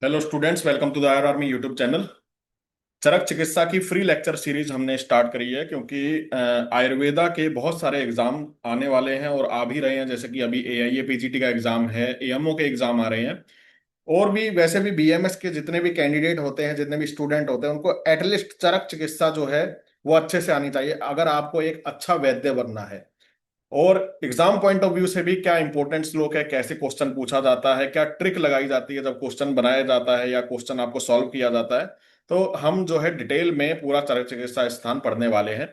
Hello students, welcome to the Ayur army YouTube channel. Charak चिकित्सा की free lecture series हमने start करी है क्योंकि आयुर्वेदा के बहुत सारे एग्जाम आने वाले हैं और आ भी रहे हैं। जैसे कि अभी एआईए पीजीटी का एग्जाम है, एएमओ के एग्जाम आ रहे हैं। और भी वैसे भी बीएमएस के जितने भी कैंडिडेट होते हैं, जितने भी स्टूडेंट होते हैं, उनको एटलीस्ट चरक चिकित्सा जो है वो अच्छे से आनी चाहिए अगर आपको एक अच्छा वैद्य बनना है। और एग्जाम पॉइंट ऑफ व्यू से भी क्या इंपॉर्टेंट श्लोक है, कैसे क्वेश्चन पूछा जाता है, क्या ट्रिक लगाई जाती है जब क्वेश्चन बनाया जाता है या क्वेश्चन आपको सॉल्व किया जाता है। तो हम जो है डिटेल में पूरा चरक चिकित्सा स्थान पढ़ने वाले हैं।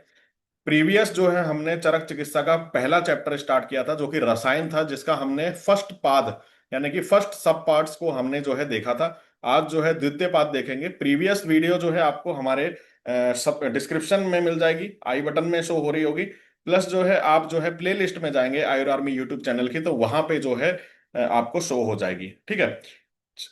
प्रीवियस जो है हमने चरक चिकित्सा का पहला चैप्टर स्टार्ट किया था जो कि रसायन था, जिसका हमने फर्स्ट पाद यानी कि फर्स्ट सब पार्ट्स को हमने जो है देखा था। आज जो है द्वितीय पाद देखेंगे। प्रीवियस वीडियो जो है आपको हमारे सब डिस्क्रिप्शन में मिल जाएगी, आई बटन में शो हो रही होगी। प्लस जो है आप जो है प्ले लिस्ट में जाएंगे आयुर आर्मी यूट्यूब चैनल की, तो वहां पे जो है आपको शो हो जाएगी। ठीक है।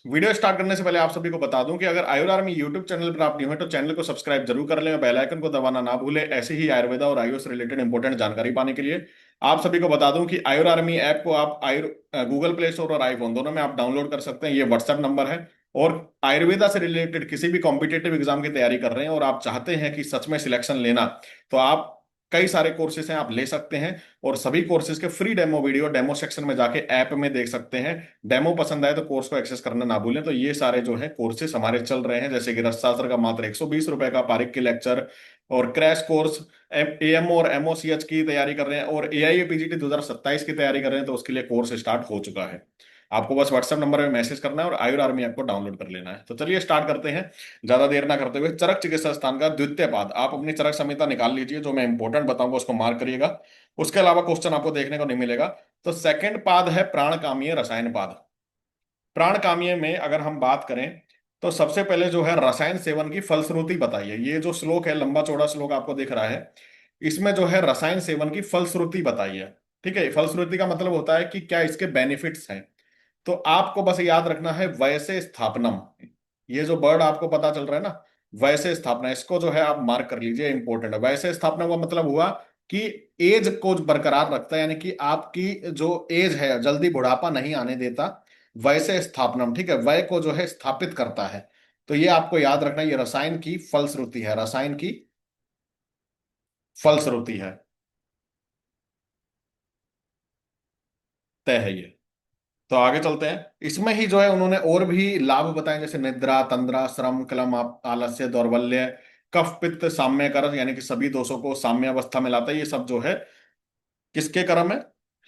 वीडियो स्टार्ट करने से पहले आप सभी को बता दूं कि अगर आयुर आर्मी यूट्यूब चैनल पर आप न्यू है तो चैनल को सब्सक्राइब जरूर कर लें, बेल आइकन को दबाना ना भूलें ऐसे ही आयुर्वेदा और आयुष रिलेटेड इंपॉर्टेंट जानकारी पाने के लिए। आप सभी को बता दूं कि आयुर आर्मी ऐप को आप आयुर गूगल प्ले स्टोर और आईफोन दोनों में आप डाउनलोड कर सकते हैं। ये व्हाट्सएप नंबर है। और आयुर्वेदा से रिलेटेड किसी भी कॉम्पिटेटिव एग्जाम की तैयारी कर रहे हैं और आप चाहते हैं कि सच में सिलेक्शन लेना, तो आप कई सारे कोर्सेज हैं, आप ले सकते हैं। और सभी कोर्सेज के free demo video demo section में जाके ऐप में देख सकते हैं। डेमो पसंद आए तो कोर्स को एक्सेस करना ना भूलें। तो ये सारे जो है कोर्सेज हमारे चल रहे हैं, जैसे कि रसशास्त्र का मात्र 120 रुपए का पारिक के लेक्चर, और क्रैश कोर्स एएमओ और एमओसीएच की तैयारी कर रहे हैं, और एआईए पीजीटी 2027 की तैयारी कर रहे हैं, तो उसके लिए कोर्स स्टार्ट हो चुका है। आपको बस व्हाट्सएप नंबर में मैसेज करना है और आयुर आर्मी ऐप को डाउनलोड कर लेना है। तो चलिए स्टार्ट करते हैं ज्यादा देर ना करते हुए। चरक चिकित्सा स्थान का द्वितीय पाद आप अपनी चरक संहिता निकाल लीजिए, जो मैं इंपॉर्टेंट बताऊंगा उसको मार्क करिएगा। उसके अलावा क्वेश्चन आपको देखने को नहीं मिलेगा। तो सेकंड पाद है प्राणकामीय रसायन पाद। प्राणकामीय में अगर हम बात करें तो सबसे पहले जो है रसायन सेवन की फलश्रुति बताइए। ये जो श्लोक है, लंबा चौड़ा श्लोक आपको दिख रहा है, इसमें जो है रसायन सेवन की फलश्रुति बताइए। ठीक है। फलश्रुति का मतलब होता है कि क्या इसके बेनिफिट्स हैं। तो आपको बस याद रखना है वैसे स्थापनम। ये जो वर्ड आपको पता चल रहा है ना, वैसे स्थापना, इसको जो है आप मार्क कर लीजिए, इंपॉर्टेंट है। वैसे स्थापना का मतलब हुआ कि एज को बरकरार रखता है, यानी कि आपकी जो एज है जल्दी बुढ़ापा नहीं आने देता। वैसे स्थापनम, ठीक है, वय को जो है स्थापित करता है। तो ये आपको याद रखना, ये रसायन की फलश्रुति है, रसायन की फलश्रुति है, तय है ये। तो आगे चलते हैं। इसमें ही जो है उन्होंने और भी लाभ बताए, जैसे निद्रा, तंद्रा, श्रम, क्लम, आलस्य, दौर्बल्य, कफ, पित्त, साम्य करज, यानी कि सभी दोषों को साम्य अवस्था में लाता है। ये सब जो है किसके कर्म है?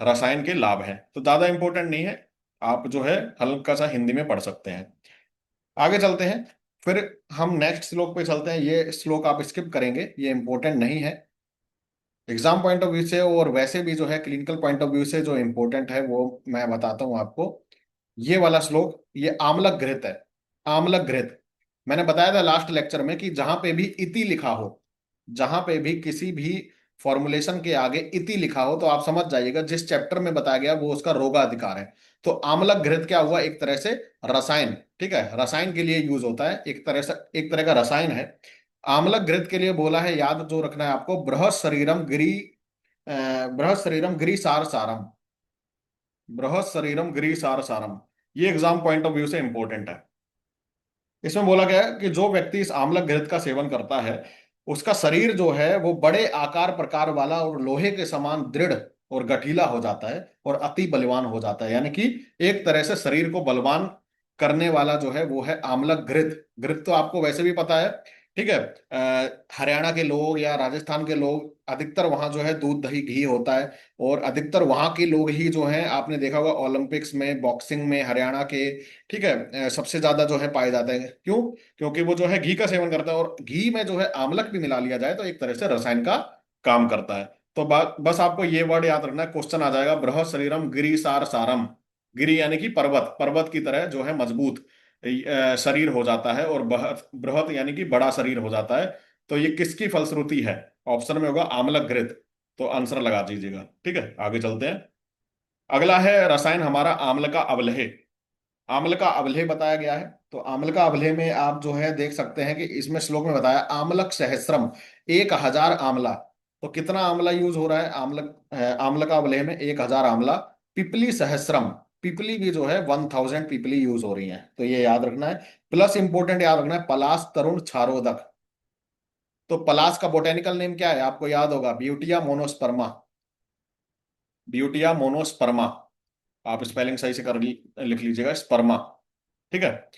रसायन के लाभ हैं। तो ज्यादा इंपॉर्टेंट नहीं है, आप जो है हल्का सा हिंदी में पढ़ सकते हैं। आगे चलते हैं। फिर हम नेक्स्ट श्लोक पे चलते हैं। ये श्लोक आप स्किप करेंगे, ये इंपॉर्टेंट नहीं है एग्जाम पॉइंट ऑफ व्यू से, और वैसे भी जो है क्लिनिकल पॉइंट ऑफ व्यू से जो इंपॉर्टेंट है वो मैं बताता हूं आपको। ये वाला श्लोक, ये आमलक घृत है। आमलक घृत, मैंने बताया था लास्ट लेक्चर में कि जहां पे भी इति लिखा हो, जहां पे भी किसी भी फॉर्मुलेशन के आगे इति लिखा हो, तो आप समझ जाइएगा जिस चैप्टर में बताया गया वो उसका रोगाधिकार है। तो आमलक घृत क्या हुआ? एक तरह से रसायन, ठीक है, रसायन के लिए यूज होता है, एक तरह से एक तरह का रसायन है। आमलक घृत के लिए बोला है, याद जो रखना है आपको, बृहत शरीरम गिरी, बृहत शरीरम गिरी सार सारम, बृहत शरीरम गिरी सार सारम। ये एग्जाम पॉइंट ऑफ व्यू से इंपॉर्टेंट है। इसमें बोला गया है कि जो व्यक्ति इस आम्लक घृत का सेवन करता है, उसका शरीर जो है वो बड़े आकार प्रकार वाला और लोहे के समान दृढ़ और गठीला हो जाता है और अति बलवान हो जाता है। यानी कि एक तरह से शरीर को बलवान करने वाला जो है वो है आम्लक घृत। घृत तो आपको वैसे भी पता है, ठीक है। हरियाणा के लोग या राजस्थान के लोग अधिकतर वहां जो है दूध दही घी होता है, और अधिकतर वहां के लोग ही जो हैं, आपने देखा होगा ओलंपिक्स में, बॉक्सिंग में हरियाणा के, ठीक है, सबसे ज्यादा जो है पाए जाते हैं। क्यों? क्योंकि वो जो है घी का सेवन करता है, और घी में जो है आमलक भी मिला लिया जाए तो एक तरह से रसायन का काम करता है। तो बात बस आपको ये वर्ड याद रखना है, क्वेश्चन आ जाएगा, बृहत शरीरम गिरी सार सारम। गिरी यानी कि पर्वत, पर्वत की तरह जो है मजबूत शरीर हो जाता है, और बृहत, बृहत यानी कि बड़ा शरीर हो जाता है। तो ये किसकी फलश्रुति है? ऑप्शन में होगा आमलक घृत। तो आंसर लगा दीजिएगा। ठीक है, आगे चलते हैं। अगला है रसायन हमारा आम्ल का अवलेह। आम्ल का अवलेह बताया गया है। तो आम्ल का अवलेह में आप जो है देख सकते हैं कि इसमें श्लोक में बताया, आम्लक सहस्रम, 1,000 आंवला। तो कितना आंवला यूज हो रहा है आम्ल, आम्ल का अवलेह में? 1,000 आंवला। पिपली सहस्रम, पीपली भी जो है 1000 पीपली यूज हो रही है, तो ये याद रखना है। प्लस इंपॉर्टेंट याद रखना है, पलास तरुण क्षारोदक। तो पलास का बोटेनिकल नेम क्या है आपको याद होगा, ब्यूटिया मोनोस्पर्मा। ब्यूटिया मोनोस्पर्मा, आप स्पेलिंग सही से लिख लीजिएगा, स्पर्मा। ठीक है।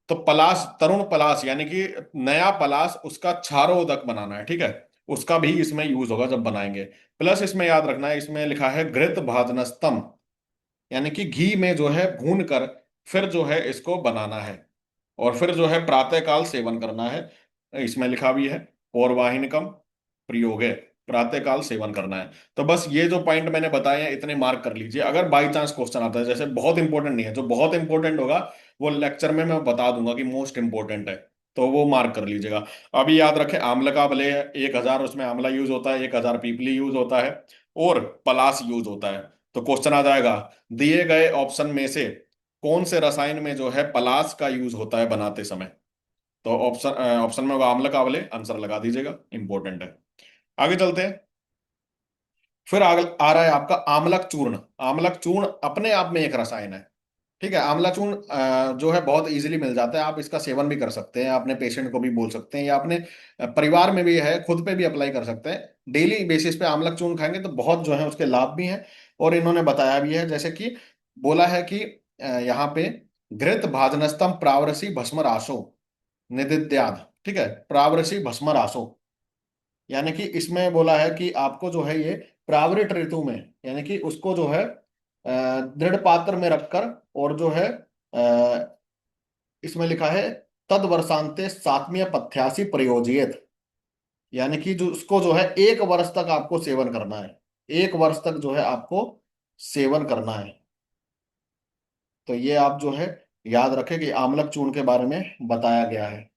तो पलाश, तरुण पलाश यानी कि नया पलाश, उसका क्षारोदक बनाना है, ठीक है। उसका भी इसमें यूज होगा जब बनाएंगे। प्लस इसमें याद रखना है, इसमें लिखा है घृत भाजनस्तम, यानी कि घी में जो है भून कर फिर जो है इसको बनाना है, और फिर जो है प्रातःकाल सेवन करना है। इसमें लिखा भी है पौर्वाहिनिकम प्रयोगे, प्रातःकाल सेवन करना है। तो बस ये जो पॉइंट मैंने बताए हैं इतने मार्क कर लीजिए। अगर बाई चांस क्वेश्चन आता है, जैसे बहुत इंपॉर्टेंट नहीं है, जो बहुत इंपॉर्टेंट होगा वो लेक्चर में मैं बता दूंगा कि मोस्ट इंपॉर्टेंट है, तो वो मार्क कर लीजिएगा। अभी याद रखें, आम्ल का अवलेय है 1000, उसमें आंवला यूज होता है, 1000 पीपली यूज होता है, और पलास यूज होता है। तो क्वेश्चन आ जाएगा, दिए गए ऑप्शन में से कौन से रसायन में जो है पलास का यूज होता है बनाते समय। तो ऑप्शन ऑप्शन में होगा आम्ल का अवलेय, आंसर लगा दीजिएगा, इंपॉर्टेंट है। आगे चलते हैं। फिर आ रहा है आपका आम्लक चूर्ण। आम्लक चूर्ण अपने आप में एक रसायन है, ठीक है। आंवला चूर्ण जो है बहुत इजीली मिल जाता है, आप इसका सेवन भी कर सकते हैं, अपने पेशेंट को भी बोल सकते हैं, या अपने परिवार में भी है, खुद पे भी अप्लाई कर सकते हैं। डेली बेसिस पे आंवला चूर्ण खाएंगे तो बहुत जो है उसके लाभ भी हैं, और इन्होंने बताया भी है, जैसे कि बोला है कि यहाँ पे घृत भाजनस्तम प्रावरसी भस्म रासो निदित्याद, ठीक है, प्रावरसी भस्म रासो। यानी कि इसमें बोला है कि आपको जो है ये प्रावृत ऋतु में, यानी कि उसको जो है दृढ़ पात्र में रखकर, और जो है इसमें लिखा है तद वर्षांते सातवीं पथ्यासी प्रयोजित, यानी कि जो उसको जो है 1 वर्ष तक आपको सेवन करना है, 1 वर्ष तक जो है आपको सेवन करना है। तो ये आप जो है याद रखें कि आम्लक चूर्ण के बारे में बताया गया है।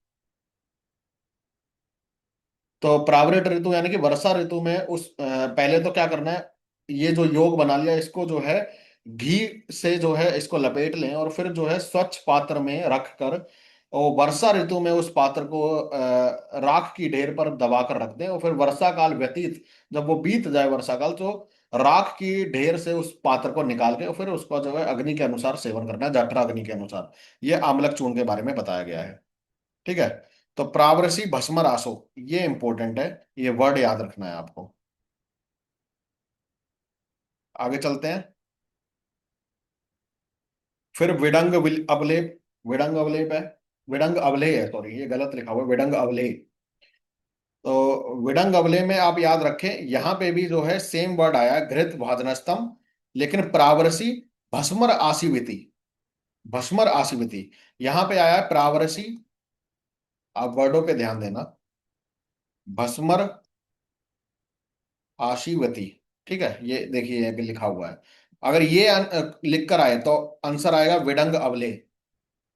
तो प्रावृत ऋतु यानी कि वर्षा ऋतु में पहले तो क्या करना है, ये जो योग बना लिया इसको जो है घी से जो है इसको लपेट लें, और फिर जो है स्वच्छ पात्र में रख कर, और वर्षा ऋतु में उस पात्र को राख की ढेर पर दबा कर रख दें, और फिर वर्षा काल व्यतीत, जब वो बीत जाए वर्षा काल, तो राख की ढेर से उस पात्र को निकाल के, और फिर उसका जो है अग्नि के अनुसार सेवन करना है, जठरा अग्नि के अनुसार। ये आम्लक चूर्ण के बारे में बताया गया है, ठीक है। तो प्रावरसी भस्म रासो, ये इंपॉर्टेंट है, ये वर्ड याद रखना है आपको। आगे चलते हैं। फिर अवलेप, विडंग अवलेप है, विडंग अवलेय है, सॉरी ये गलत लिखा हुआ है, विडंग अवलेय। तो विडंग अवलेय में आप याद रखें, यहां पे भी जो है सेम वर्ड आया है, घृत भाजनस्तम, लेकिन प्रावरसी भस्मर आशीविति, भस्मर आशीविति। यहां पे आया है प्रावरसी, आप वर्डों पे ध्यान देना, भस्मर आशीवती, ठीक है। ये देखिए यहाँ पे लिखा हुआ है, अगर ये लिख कर आए तो आंसर आएगा विडंग अवले,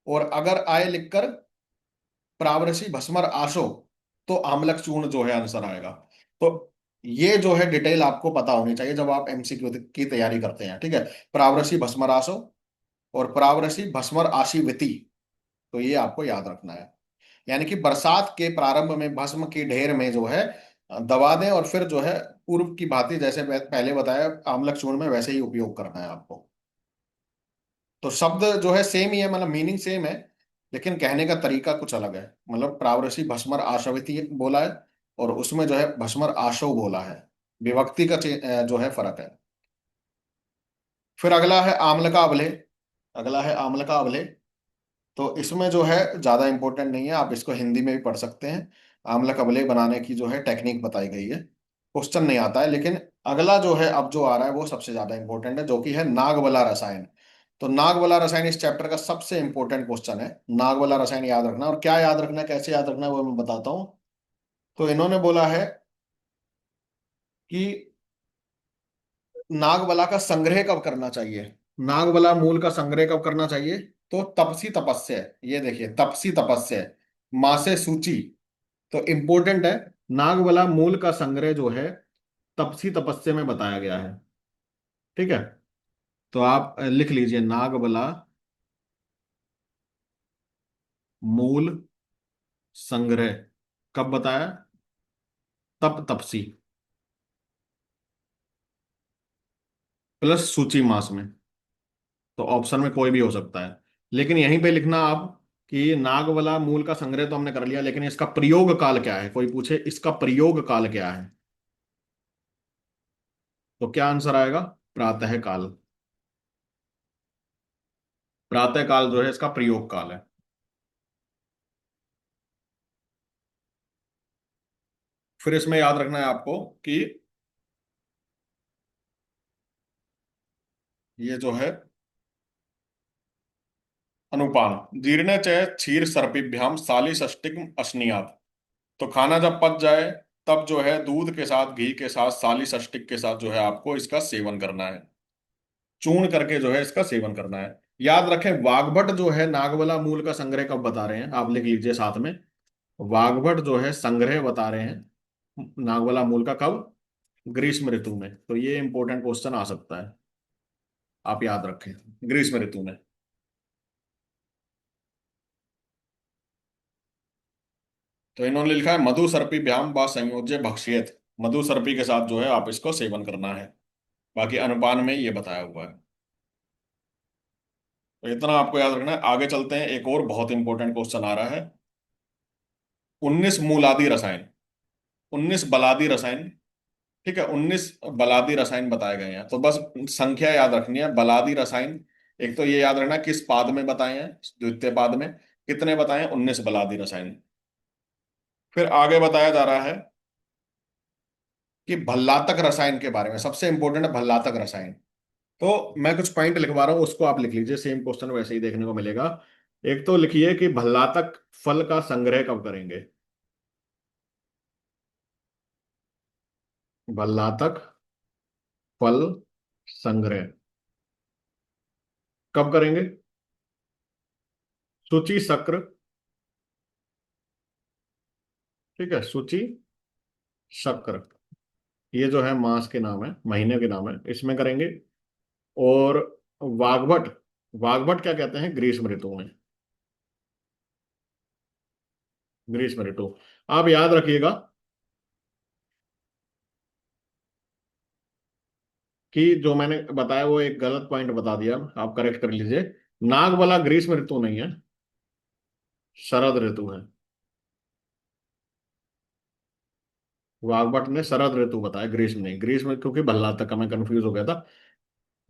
और अगर आए लिखकर प्रावरसी भस्मर आशो, तो आमलक चूर्ण जो है आंसर आएगा। तो ये जो है डिटेल आपको पता होनी चाहिए जब आप एमसीक्यू की तैयारी करते हैं, ठीक है। प्रावरसी भस्मर आशो और प्रावरसी भस्मर आशीविति, तो ये आपको याद रखना है। यानी कि बरसात के प्रारंभ में भस्म की ढेर में जो है दबा दें, और फिर जो है पूर्व की भांति, जैसे पहले बताया आम्लक चूर्ण में, वैसे ही उपयोग करना है आपको। तो शब्द जो है सेम ही है, मतलब मीनिंग सेम है, लेकिन कहने का तरीका कुछ अलग है। मतलब प्रावरसी भस्मर आशविति बोला है, और उसमें जो है भस्मर आशो बोला है, विभक्ति का जो है फर्क है। फिर अगला है आम्ल का अवलेह। अगला है आम्ल का अवलेह। तो इसमें जो है ज्यादा इंपॉर्टेंट नहीं है, आप इसको हिंदी में भी पढ़ सकते हैं। आम्ल कबले बनाने की जो है टेक्निक बताई गई है, क्वेश्चन नहीं आता है, लेकिन अगला जो है अब जो आ रहा है वो सबसे ज्यादा इंपॉर्टेंट है, जो कि है नागवला रसायन। तो नागवला रसायन इस चैप्टर का सबसे इंपॉर्टेंट क्वेश्चन है। नागवला रसायन याद रखना, और क्या याद रखना है, कैसे याद रखना है, वो मैं बताता हूँ। तो इन्होंने बोला है कि नागवला का संग्रह कब करना चाहिए, नागवला मूल का संग्रह कब करना चाहिए। तो तपसी तपस्या, ये देखिए तपसी तपस्या, मासे सूची। तो इंपॉर्टेंट है, नागवला मूल का संग्रह जो है तपसी तपस्या में बताया गया है, ठीक है। तो आप लिख लीजिए नागवला मूल संग्रह कब बताया, तप तपसी प्लस सूची मास में। तो ऑप्शन में कोई भी हो सकता है। लेकिन यहीं पे लिखना आप कि नागवला मूल का संग्रह तो हमने कर लिया, लेकिन इसका प्रयोग काल क्या है, कोई पूछे इसका प्रयोग काल क्या है, तो क्या आंसर आएगा? प्रातः काल। प्रातः काल जो है इसका प्रयोग काल है। फिर इसमें याद रखना है आपको कि ये जो है अनुपान, जीर्णे च क्षीर सर्पिभ्याम साली षष्टिक अश्नियात। तो खाना जब पच जाए तब जो है दूध के साथ, घी के साथ, साली षष्टिक के साथ जो है आपको इसका सेवन करना है। चूर्ण करके जो है इसका सेवन करना है। याद रखें, वाग्भट जो है नागवला मूल का संग्रह कब बता रहे हैं, आप लिख लीजिए साथ में। वाग्भट जो है संग्रह बता रहे हैं नागवला मूल का कब? ग्रीष्म ऋतु में। तो ये इंपॉर्टेंट क्वेश्चन आ सकता है, आप याद रखें, ग्रीष्म ऋतु में। तो इन्होंने लिखा है मधु सर्पी व्याम व संयोज्य भक्ष्येत। मधु सर्पी के साथ जो है आप इसको सेवन करना है। बाकी अनुपान में ये बताया हुआ है। तो इतना आपको याद रखना है। आगे चलते हैं, एक और बहुत इंपॉर्टेंट क्वेश्चन आ रहा है। 19 मूलादि रसायन, 19 बलादि रसायन। ठीक है, 19 बलादि रसायन बताए गए हैं, तो बस संख्या याद रखनी है। बलादि रसायन, एक तो ये याद रखना किस पाद में बताए हैं, द्वितीय पाद में। कितने बताए हैं? 19 बलादि रसायन। फिर आगे बताया जा रहा है कि भल्लातक रसायन के बारे में, सबसे इंपॉर्टेंट है भल्लातक रसायन। तो मैं कुछ पॉइंट लिखवा रहा हूँ, उसको आप लिख लीजिए, सेम क्वेश्चन वैसे ही देखने को मिलेगा। एक तो लिखिए कि भल्लातक फल का संग्रह कब करेंगे। भल्लातक फल संग्रह कब करेंगे? सूची शक्र, ठीक है, सूची शक्र, ये जो है मास के नाम है, महीने के नाम है, इसमें करेंगे। और वाग्भट, वाग्भट क्या कहते हैं? ग्रीष्म ऋतु में, ग्रीष्म ऋतु। आप याद रखिएगा कि जो मैंने बताया वो एक गलत पॉइंट बता दिया, आप करेक्ट कर लीजिए। नाग वाला ग्रीष्म ऋतु नहीं है, शरद ऋतु है। वाग्भट ने शरद ऋतु बताया, ग्रीष्म नहीं। ग्रीष्म क्योंकि भल्लातक का मैं कंफ्यूज हो गया था।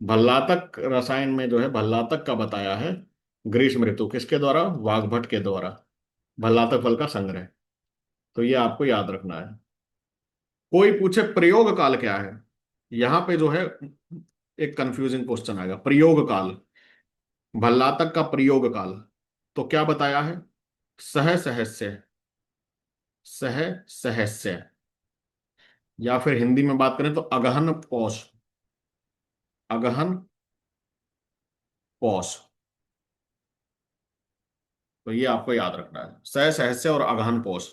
भल्लातक रसायन में जो है भल्लातक का बताया है ग्रीष्म ऋतु, किसके द्वारा? वाग्भट के द्वारा। भल्लातक फल का संग्रह। तो ये आपको याद रखना है। कोई पूछे प्रयोग काल क्या है, यहां पे जो है एक कंफ्यूजिंग क्वेश्चन आएगा। प्रयोग काल, भल्लातक का प्रयोग काल, तो क्या बताया है? सह सहस्य, सह सहस्य, या फिर हिंदी में बात करें तो अगहन पौष, अगहन पौष। तो ये आपको याद रखना है, सह सहस्य और अगहन पौष।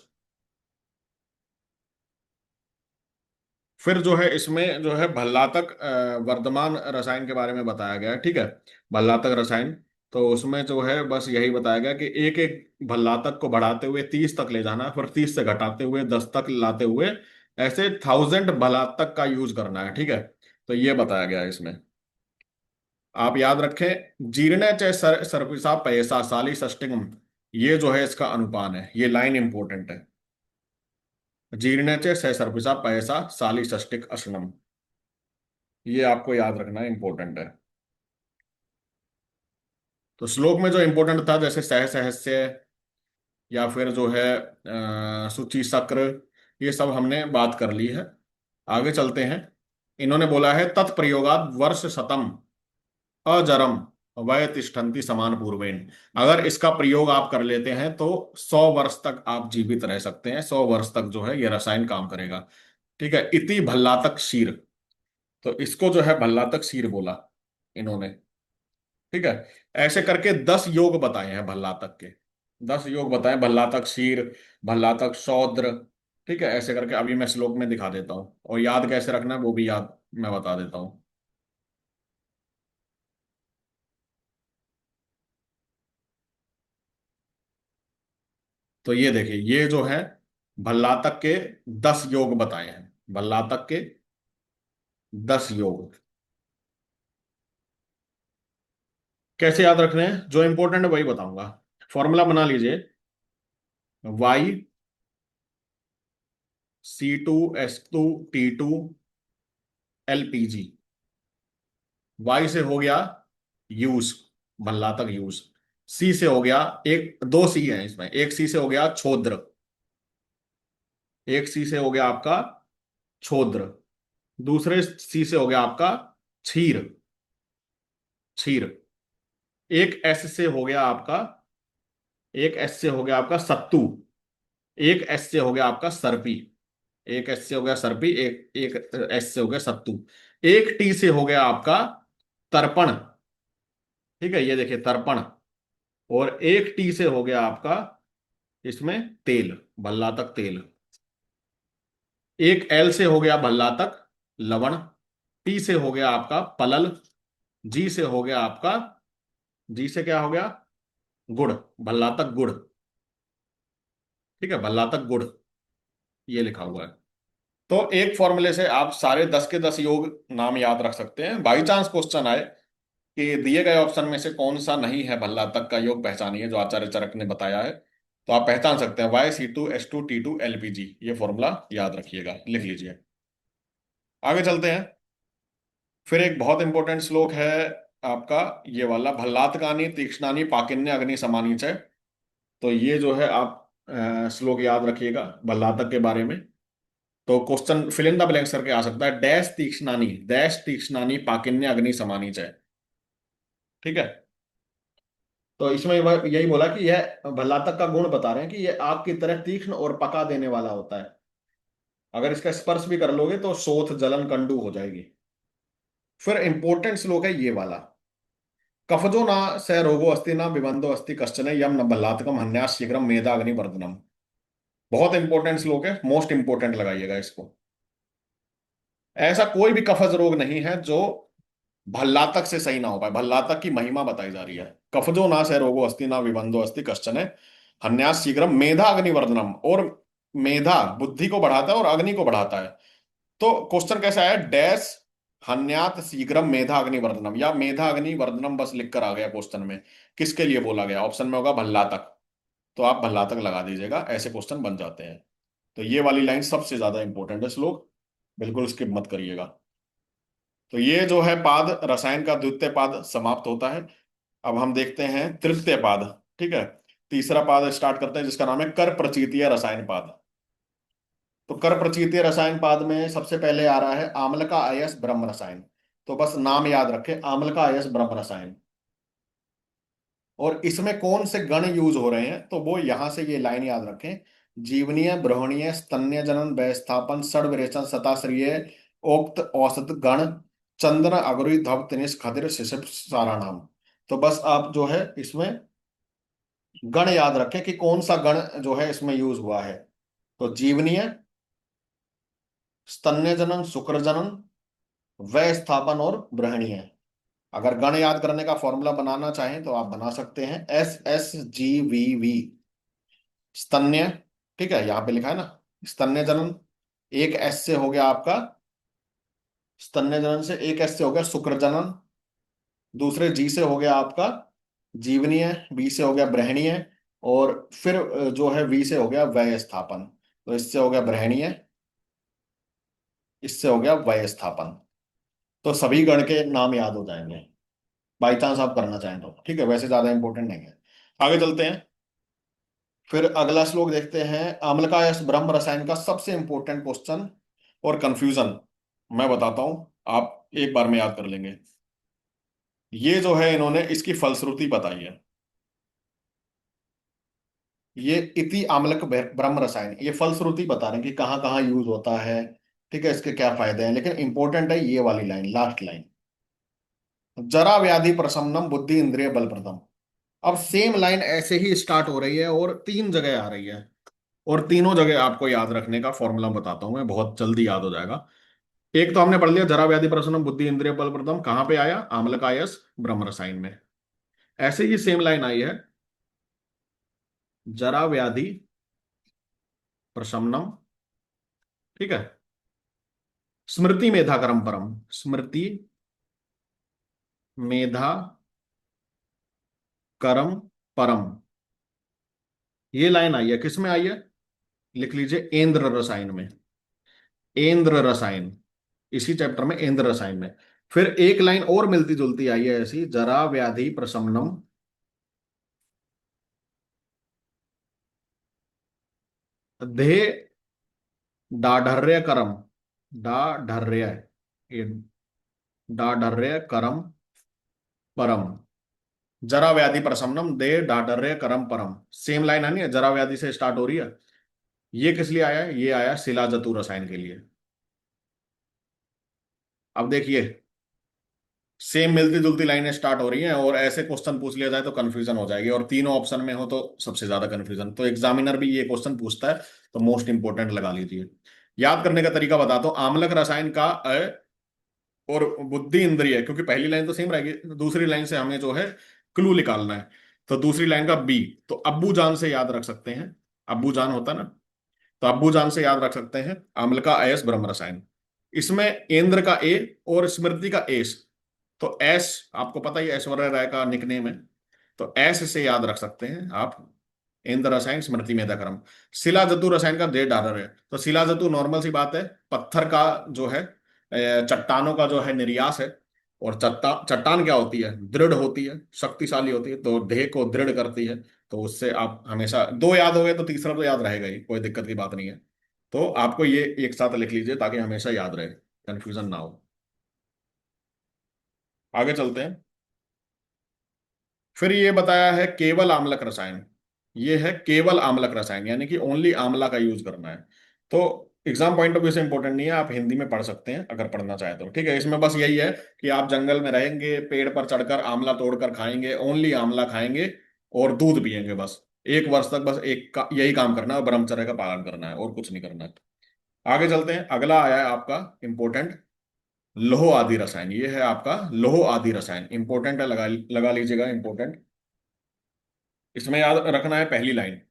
फिर जो है इसमें जो है भल्लातक वर्धमान रसायन के बारे में बताया गया है, ठीक है। भल्लातक रसायन, तो उसमें जो है बस यही बताया गया कि एक एक भल्लातक को बढ़ाते हुए 30 तक ले जाना है, फिर 30 से घटाते हुए 10 तक लाते हुए ऐसे 1000 भल्लातक का यूज करना है, ठीक है। तो ये बताया गया है इसमें। आप याद रखें, जीर्णे च सर्पिषा पयसा साली षष्टिकम, ये जो है इसका अनुपान है, ये लाइन इंपॉर्टेंट है। जीर्णे च सर्पिषा पयसा साली षष्टिक अशनम, ये आपको याद रखना इंपॉर्टेंट है। तो श्लोक में जो इंपॉर्टेंट था, जैसे सह सहस्य, या फिर जो है सूची चक्र, ये सब हमने बात कर ली है। आगे चलते हैं। इन्होंने बोला है तत्प्रयोगात वर्ष शतम अजरम वय तिष्ठन्ति समान पूर्वेन। अगर इसका प्रयोग आप कर लेते हैं तो 100 वर्ष तक आप जीवित रह सकते हैं, 100 वर्ष तक जो है ये रसायन काम करेगा। ठीक है, इति भल्लातक शीर, तो इसको जो है भल्लातक शीर बोला इन्होंने। ठीक है, ऐसे करके 10 योग बताए हैं भल्लातक के, 10 योग बताए, भल्लातक शीर, भल्लातक शौद्र। ठीक है, ऐसे करके अभी मैं श्लोक में दिखा देता हूँ, और याद कैसे रखना है वो भी याद मैं बता देता हूँ। तो ये देखिए, ये जो है भल्लातक के 10 योग बताए हैं, भल्लातक के 10 योग। कैसे याद रखने हैं, जो इंपॉर्टेंट है वही बताऊंगा। फॉर्मूला बना लीजिए, YC2S2T2 LPG। वाई से हो गया यूज, भल्ला तक यूज। सी से हो गया, एक दो सी है इसमें, एक सी से हो गया छोद्र, एक सी से हो गया आपका छोद्र, दूसरे सी से हो गया आपका क्षीर, क्षीर। एक एस से हो गया आपका, एक एस से हो गया आपका सत्तू, एक एस से हो गया आपका सर्पी, एक एस से हो गया सर्पी, एक एक एस से हो गया सत्तू। एक टी से हो गया आपका तर्पण, ठीक है, ये देखिए तर्पण। और एक टी से हो गया आपका इसमें तेल, भल्ला तक तेल। एक एल से हो गया भल्ला तक लवण, टी से हो गया आपका पलल, जी से हो गया आपका, जी से क्या हो गया, गुड़, भल्ला तक गुड़, ठीक है, भल्ला तक गुड़, ये लिखा हुआ है। तो एक फॉर्मूले से आप सारे 10 के 10 योग नाम याद रख सकते हैं। बाई चांस क्वेश्चन आए कि दिए गए ऑप्शन में से कौन सा नहीं है भल्ला तक का योग, पहचानिए, जो आचार्य चरक ने बताया है, तो आप पहचान सकते हैं YC2S2T2 LPG। ये फॉर्मूला याद रखिएगा, लिख लीजिए। आगे चलते हैं। फिर एक बहुत इंपॉर्टेंट श्लोक है आपका, ये वाला, भल्लातकानी तीक्ष्णानी पाकिन्य अग्नि समानी च। तो ये जो है आप श्लोक याद रखिएगा भल्लातक के बारे में। तो question fill in the blanks करके आ सकता है, डैश तीक्ष्णानी पाकिन्य अग्नि समानी च। ठीक है। तो इसमें यही बोला कि यह भल्लातक का गुण बता रहे हैं कि यह आग की तरह तीक्ष्ण और पका देने वाला होता है। अगर इसका स्पर्श भी कर लोगे तो शोथ जलन कंडू हो जाएगी। फिर इंपॉर्टेंट श्लोक है ये वाला, कफजो न स रोगो अस्ति न बिबंधो अस्ति कश्चन यम न भल्लातकम हन्यास शीघ्रम मेधा वर्धनम। बहुत इंपॉर्टेंट श्लोक है, मोस्ट इंपॉर्टेंट लगाइएगा इसको। ऐसा कोई भी कफज रोग नहीं है जो भल्लातक से सही ना हो पाए। भल्लातक की महिमा बताई जा रही है। कफजो ना से रोगो अस्ति ना विबंधो अस्ति कश्चन हन्यास शीघ्रम मेधा अग्निवर्धनम। और मेधा बुद्धि को बढ़ाता है और अग्नि को बढ़ाता है। तो क्वेश्चन कैसा है, डैश हन्यात शीघ्रम मेधा अग्निवर्धनम, या मेधा अग्निवर्धनम बस लिखकर आ गया क्वेश्चन में, किसके लिए बोला गया, ऑप्शन में होगा भल्लातक। तो आप भल्लातक लगा दीजिएगा, ऐसे क्वेश्चन बन जाते हैं। तो ये वाली लाइन सबसे ज्यादा इंपॉर्टेंट है श्लोक, बिल्कुल स्किप मत करिएगा। तो ये जो है पाद, रसायन का द्वितीय पाद समाप्त होता है। अब हम देखते हैं तृतीय पाद। ठीक है, तीसरा पाद स्टार्ट करते हैं जिसका नाम है कर प्रचीतीय रसायन पाद। तो कर प्रचीतीय रसायन पाद में सबसे पहले आ रहा है आम्ल का अयस ब्रह्म रसायन। तो बस नाम याद रखें, आम्ल का अयस ब्रह्म रसायन। और इसमें कौन से गण यूज हो रहे हैं, तो वो यहां से ये लाइन याद रखें, जीवनीय ब्रोहणीय स्तन्य जनन व्यस्थापन षड्विरेचन सताश्रिय उक्त औसत गण चंद्र अगुरी धव तिनिस खदिर शिशिप सारा नाम। तो बस आप जो है इसमें गण याद रखें कि कौन सा गण जो है इसमें यूज हुआ है। तो जीवनीय, स्तन्य जनन, शुक्र जनन, व्यय स्थापन और ब्रहणीय। अगर गण याद करने का फॉर्मूला बनाना चाहें तो आप बना सकते हैं, SSGVV। स्तन्य, ठीक है, यहां पे लिखा है ना, स्तन्य जनन, एक एस से हो गया आपका, स्तन्य जनन से एक एस से हो गया शुक्र जनन, दूसरे जी से हो गया आपका जीवनीय, बी से हो गया ब्रहणीय, और फिर जो है वी से हो गया व्यय स्थापन। तो इससे हो गया ब्रहणीय, इससे हो गया व्यय स्थापन। तो सभी गण के नाम याद हो जाएंगे, बाई चांस आप करना चाहें तो। ठीक है, वैसे ज्यादा इंपॉर्टेंट नहीं है। आगे चलते हैं। फिर अगला श्लोक देखते हैं, अम्ल का यश ब्रह्म रसायन का सबसे इंपॉर्टेंट क्वेश्चन और कंफ्यूजन मैं बताता हूं, आप एक बार में याद कर लेंगे। ये जो है इन्होंने इसकी फलश्रुति बताई है, ये इति आम्लक ब्रह्म रसायन, ये फलश्रुति बता रहे हैं कि कहाँ कहाँ यूज होता है, ठीक है, इसके क्या फायदे हैं। लेकिन इंपॉर्टेंट है ये वाली लाइन, लास्ट लाइन, जरा व्याधि प्रशमनम बुद्धि इंद्रिय बलप्रदम। अब सेम लाइन ऐसे ही स्टार्ट हो रही है और तीन जगह आ रही है, और तीनों जगह आपको याद रखने का फॉर्मूला बताता हूं मैं, बहुत जल्दी याद हो जाएगा। एक तो हमने पढ़ लिया, जरा व्याधि प्रशमनम बुद्धि इंद्रिय बलप्रदम, कहां पे आया, आम्लकायस ब्रह्म रसायन में। ऐसे ही सेम लाइन आई है, जरा व्याधि प्रशमनम, ठीक है, स्मृति मेधा करम परम, स्मृति मेधा करम परम। ये लाइन आई है, किस में आई है? लिख लीजिए, इंद्र रसायन में। इंद्र रसायन, इसी चैप्टर में इंद्र रसायन में। फिर एक लाइन और मिलती जुलती आई है ऐसी, जरा व्याधि प्रशमनम धे दाढ़र्य करम। दाढ़र्य, ये दाढ़र्य करम परम। जरा व्याधि प्रशमनम दे दाढ़र्य करम परम, सेम लाइन आनी है, जरा व्याधि से स्टार्ट हो रही है। ये किस लिए आया है? ये आया शिला जतु रसायन के लिए। अब देखिए, सेम मिलती जुलती लाइनें स्टार्ट हो रही हैं और ऐसे क्वेश्चन पूछ लिया जाए तो कंफ्यूजन हो जाएगी, और तीनों ऑप्शन में हो तो सबसे ज्यादा कंफ्यूजन। तो एग्जामिनर भी ये क्वेश्चन पूछता है, तो मोस्ट इंपोर्टेंट लगा लीजिए। याद करने का तरीका बताता हूँ। आम्लक रसायन का अ और बुद्धि इंद्रिय, क्योंकि पहली लाइन तो सेम रहेगी, दूसरी लाइन से हमें जो है क्लू निकालना है। तो दूसरी लाइन का बी, तो अब्बू जान से याद रख सकते हैं। अब्बू जान होता ना, तो अब्बू जान से याद रख सकते हैं अम्ल का अयस ब्रह्म रसायन। इसमें इंद्र का ए और स्मृति का एस। तो एस आपको पता ही है, ऐश्वर्या राय का निकनेम है, तो एस से याद रख सकते हैं आप। इंद्र रसायन स्मृति मेधा क्रम। शिला जतु रसायन का दे डालर है, तो शिला जतु नॉर्मल सी बात है, पत्थर का जो है चट्टानों का जो है निर्यास है। और चट्टान क्या होती है? दृढ़ होती है, शक्तिशाली होती है, तो देह को दृढ़ करती है। तो उससे आप हमेशा दो याद हो गए तो तीसरा तो याद रहेगा ही, कोई दिक्कत की बात नहीं है। तो आपको ये एक साथ लिख लीजिए ताकि हमेशा याद रहे, कंफ्यूजन ना हो। आगे चलते हैं। फिर ये बताया है केवल आम्लक रसायन। ये है केवल आम्लक रसायन, यानी कि ओनली आंवला का यूज करना है। तो एग्जाम पॉइंट ऑफ व्यू से इंपॉर्टेंट नहीं है, आप हिंदी में पढ़ सकते हैं अगर पढ़ना चाहे तो, ठीक है। इसमें बस यही है कि आप जंगल में रहेंगे, पेड़ पर चढ़कर आंवला तोड़कर खाएंगे, ओनली आंवला खाएंगे और दूध पिएंगे बस। एक वर्ष तक बस यही काम करना है, और ब्रह्मचर्य का पालन करना है, और कुछ नहीं करना है। आगे चलते हैं। अगला आया है आपका इंपॉर्टेंट, लोह आदि रसायन। ये है आपका लोह आदि रसायन, इंपॉर्टेंट है, लगा लगा लीजिएगा इंपॉर्टेंट। इसमें याद रखना है पहली लाइन,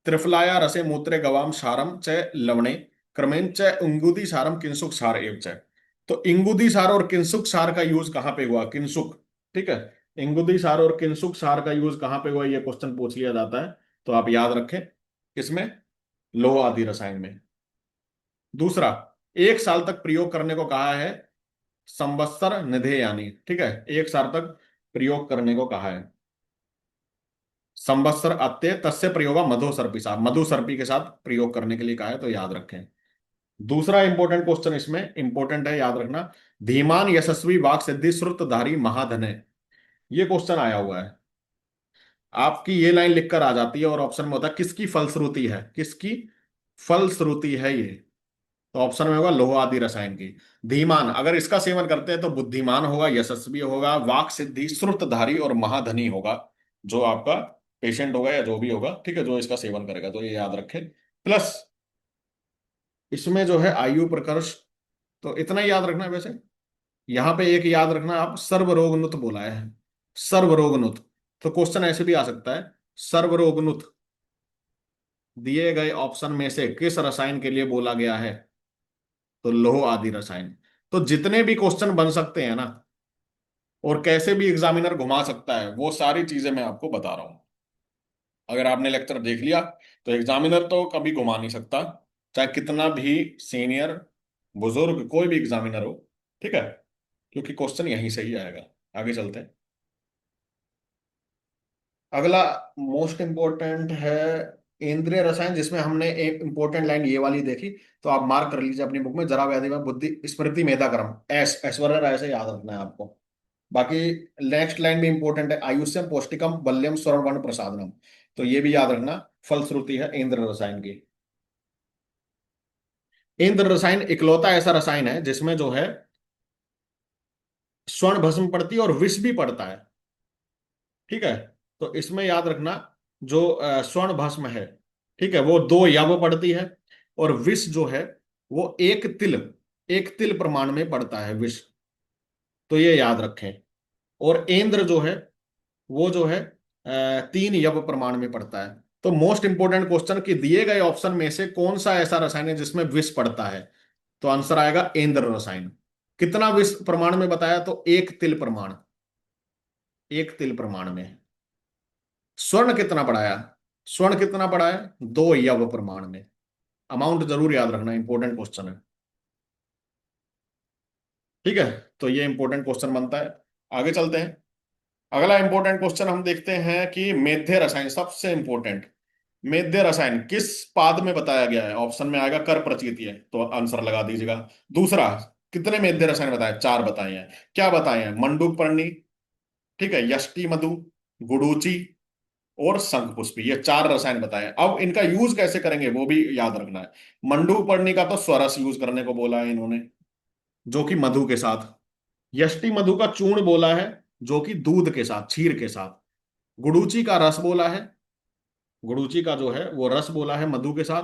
त्रिफलाया रसे मूत्रे गवाम सारम च लवणे क्रमेण च इंगुदी सारम किंसुक सार एव च। तो इंगुदी सार और किंसुक सार का यूज कहां पे हुआ? किंसुक, ठीक है। इंगुदी सार और किंसुक सार का यूज कहां पे हुआ, ये क्वेश्चन पूछ लिया जाता है, तो आप याद रखें। किसमें? लोह आदि रसायन में। दूसरा, एक साल तक प्रयोग करने को कहा है, संवत्सर निधे यानी, ठीक है, एक साल तक प्रयोग करने को कहा है। संवत्सर अत्य तस्य प्रयोग मधु सर्पी साथ, मधु सर्पी के साथ प्रयोग करने के लिए कहा है, तो याद रखें। दूसरा इंपॉर्टेंट क्वेश्चन इसमें इंपॉर्टेंट है, याद रखना। धीमान यशस्वी वाक सिद्धि श्रुतधारी महाधन है। ये क्वेश्चन आया हुआ है, आपकी ये लाइन लिखकर आ जाती है और ऑप्शन में होता है किसकी फलश्रुति है, किसकी फलश्रुति है ये। तो ऑप्शन में होगा लोह आदि रसायन की। धीमान, अगर इसका सेवन करते हैं तो बुद्धिमान होगा, यशस्वी होगा, वाक सिद्धि, श्रुतधारी और महाधनी होगा, जो आपका पेशेंट होगा या जो भी होगा, ठीक है, जो इसका सेवन करेगा, तो ये याद रखें। प्लस इसमें जो है आयु प्रकर्ष, तो इतना ही याद रखना है वैसे। यहां पे एक याद रखना, आप सर्वरोगनुत बोला है, सर्वरोगनुत। तो क्वेश्चन ऐसे भी आ सकता है, सर्वरोगनुत दिए गए ऑप्शन में से किस रसायन के लिए बोला गया है? तो लोह आदि रसायन। तो जितने भी क्वेश्चन बन सकते हैं ना, और कैसे भी एग्जामिनर घुमा सकता है, वो सारी चीजें मैं आपको बता रहा हूं। अगर आपने लेक्चर देख लिया तो एग्जामिनर तो कभी घुमा नहीं सकता, चाहे कितना भी सीनियर बुजुर्ग कोई भी एग्जामिनर हो, ठीक है, क्योंकि क्वेश्चन यहीं से ही आएगा। आगे चलते हैं। अगला मोस्ट इंपॉर्टेंट है इंद्रिय रसायन, जिसमें हमने एक इंपॉर्टेंट लाइन ये वाली देखी, तो आप मार्क कर लीजिए अपनी बुक में, जरा व्याधि में बुद्धि स्मृति मेधा क्रम, ऐश्वर्या राय से याद रखना है आपको। बाकी नेक्स्ट लाइन भी इंपॉर्टेंट है, आयुष्यम पौष्टिकम बल्यम स्वर्ण प्रसादनम। तो ये भी याद रखना, फलश्रुति है इंद्र रसायन की। इंद्र रसायन इकलौता ऐसा रसायन है जिसमें जो है स्वर्ण भस्म पड़ती है और विष भी पड़ता है, ठीक है। तो इसमें याद रखना, जो स्वर्ण भस्म है, ठीक है, वो 2 यव पड़ती है, और विष जो है वो एक तिल प्रमाण में पड़ता है विष। तो ये याद रखें। और इंद्र जो है वो जो है 3 यव प्रमाण में पड़ता है। तो मोस्ट इंपोर्टेंट क्वेश्चन कि दिए गए ऑप्शन में से कौन सा ऐसा रसायन है जिसमें विष पड़ता है? तो आंसर आएगा इंद्र रसायन। कितना विष प्रमाण में बताया? तो 1 तिल प्रमाण, 1 तिल प्रमाण में। स्वर्ण कितना बढ़ाया? स्वर्ण कितना बढ़ाया? 2 यव प्रमाण में। अमाउंट जरूर याद रखना, इंपॉर्टेंट क्वेश्चन है। ठीक है, तो ये इंपॉर्टेंट क्वेश्चन बनता है। आगे चलते हैं। अगला इंपॉर्टेंट क्वेश्चन हम देखते हैं कि मेध्य रसायन, सबसे इंपॉर्टेंट। मेध्य रसायन किस पाद में बताया गया है? ऑप्शन में आएगा कर प्रचलित, तो आंसर लगा दीजिएगा। दूसरा, कितने मेध्य रसायन बताए? 4 बताए हैं। क्या बताए हैं? मंडूक पर्णी, ठीक है, यष्टि मधु, गुडूची और शंख पुष्पी, ये 4 रसायन बताए हैं। अब इनका यूज कैसे करेंगे वो भी याद रखना है। मंडूक पर्णी का तो स्वरस यूज करने को बोला है इन्होंने, जो कि मधु के साथ। यष्टि मधु का चूर्ण बोला है, जो कि दूध के साथ, क्षीर के साथ। गुडूची का रस बोला है, गुडूची का जो है वो रस बोला है मधु के साथ।